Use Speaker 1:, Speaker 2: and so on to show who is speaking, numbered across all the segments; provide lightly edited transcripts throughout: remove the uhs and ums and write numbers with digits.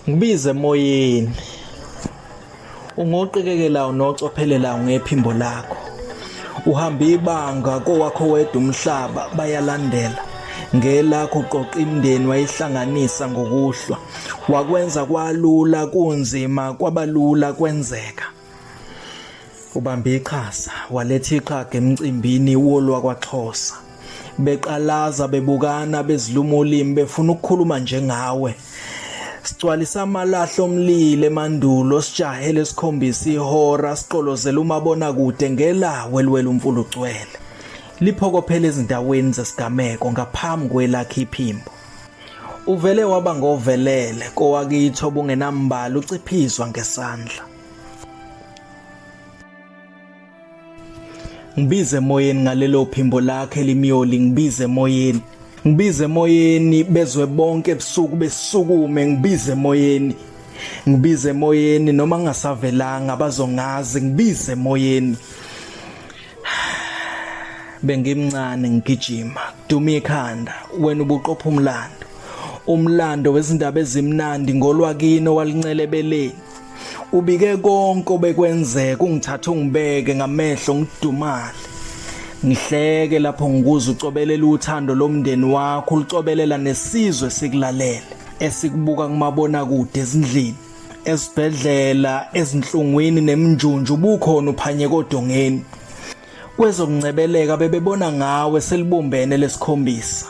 Speaker 1: Ngibize emoyeni. Ungoqikekela unocophelela ngephimbo lakho. Uhamba ibanga kowakho wedwa umhlaba bayalandela. Ngelakho uqoqa imindeni wayihlanganisa ngokuhlwa. Wakwenza kwalula kunzima kwabalula kwenzeka. Ubambe iqhaza waletha iqhaga emcimbini wolwa kwaXhosa. Beqalaza bebukana beziluma ulimi befuna ukukhuluma njengawe. Sicwalisa amalahlo omlile emandulo sijahele sikhombisa ihora siqolozela umabona kude ngelawe elwela umfulu ugcwele. Liphokophela ezindaweni zesigameko ngaphambi kwelakhe iphimbo. Uvele waba ngovelele kowakitho obungenambala uciphizwa ngesandla. Ngibize emoyeni ngalelo phimbo lakhe limyoli ngibize emoyeni. Ngibize emoyeni bezwe bonke ebusuku besukume ngibize emoyeni. Ngibize emoyeni noma ngingasavelanga bazongazi ngibize emoyeni. Bengimncane ngigijima duma ikhanda wena ubuqopha umlando. Umlando wezindaba ezimnandi ngolwakini walincelebeleni. Ubike konke obekwenzeka ungithatha ungibeke ngamehlo ngidumale. Ngihleke lapho ngikuza ucobelela uthando lomndeni wakho ulicobelela nesizwe sikulalele esikubuka kumabona kude ezindlini esibhedlela ezinhlungwini neminjunju ubukhona uphanye kodongeni kwezokuncebeleka bebebona ngawe selibumbene lesikhombisa.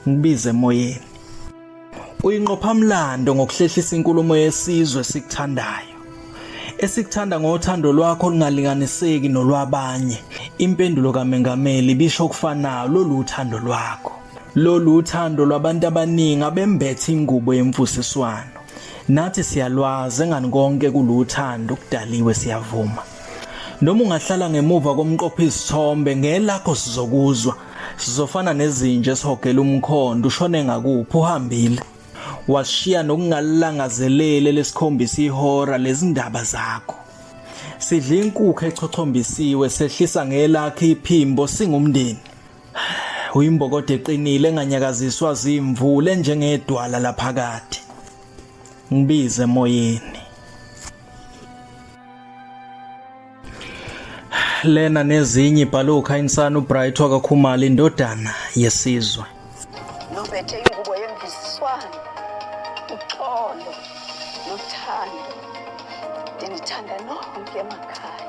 Speaker 1: Ngibize emoyeni. Uyinqopha mlando ngokuhlehlisa inkulumo yesizwe sikuthandayo. Esikuthanda ngothando lwakho olungalinganiseki nolwabanye. Impendulo kaMengameli bisho okufanayo lolu uthando lwakho. Lolu uthando lwabantu abaningi abembethe ingubo yemfusiswano. Nathi siyalwazi engani konke kuluthando ukudaliwe siyavuma. Noma ungahlala ngemuva komqopho isithombe ngelakho sizokuzwa. Sizofana nezinja esihogela umkhondo ushone ngakuphi uhambile. Washiya nokungalangazelele lesikhombisa ihora lezindaba zakho. Sidla inkukhu echochombisiwe sehlisa ngelakhe iphimbo singumndeni. Uyimbokodo eqinile enganyakaziswa zimvule njengedwala laphakade. Ngibize emoyeni. Lena nezinye ibhalo uKhanyisani uBright wakaKhumalo indodana yesizwe.
Speaker 2: Nobethe ingubo yemvisiswano. Uxolo nothando. Ndinithanda nonke emakhaya.